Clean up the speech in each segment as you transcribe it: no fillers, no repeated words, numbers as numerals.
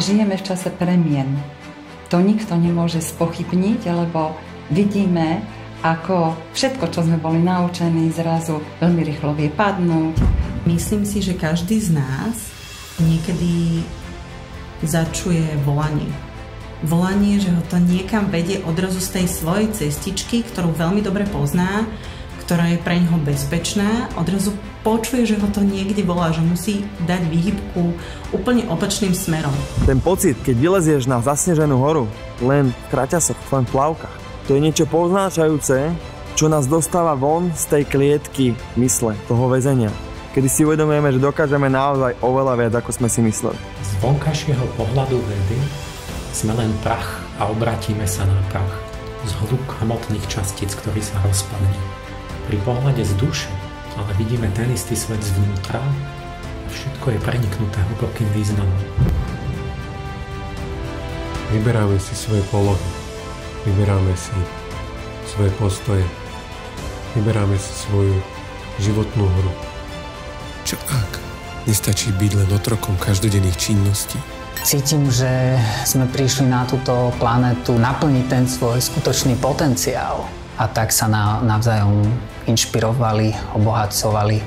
žijeme v čase premien. To nikto nemôže spochybniť, lebo vidíme, ako všetko, čo sme boli naučení, zrazu veľmi rýchlo vie padnúť. Myslím si, že každý z nás niekedy začuje volanie. Volanie, že ho to niekam vedie odrazu z tej svojej cestičky, ktorú veľmi dobre pozná, ktorá je pre ňoho bezpečná, odrazu počuje, že ho to niekde volá, že musí dať výhybku úplne opačným smerom. Ten pocit, keď vylezieš na zasneženú horu, len v kraťasoch, len v plavkách, to je niečo poznášajúce, čo nás dostáva von z tej klietky mysle, toho väzenia. Kedy si uvedomujeme, že dokážeme naozaj oveľa viac, ako sme si mysleli. Z vonkajšieho pohľadu vedy sme len prach a obratíme sa na prach. Zhluk hmotných častíc, ktorý sa rozpadne. Pri pohľade z duše ale vidíme ten istý svet zvnútra a všetko je preniknuté hlbokým významom. Vyberáme si svoje polohy, vyberáme si svoje postoje, vyberáme si svoju životnú hru. Čo ak nestačí byť len otrokom každodenných činností? Cítim, že sme prišli na túto planetu naplniť ten svoj skutočný potenciál. A tak sa navzájom inšpirovali, obohacovali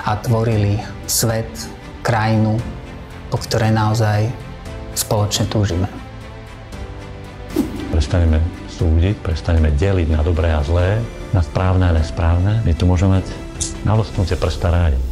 a tvorili svet, krajinu, po ktorej naozaj spoločne túžime. Prestaneme súdiť, prestaneme deliť na dobré a zlé, na správne a nesprávne. My tu môžeme mať na lusknutie prsta rádiť.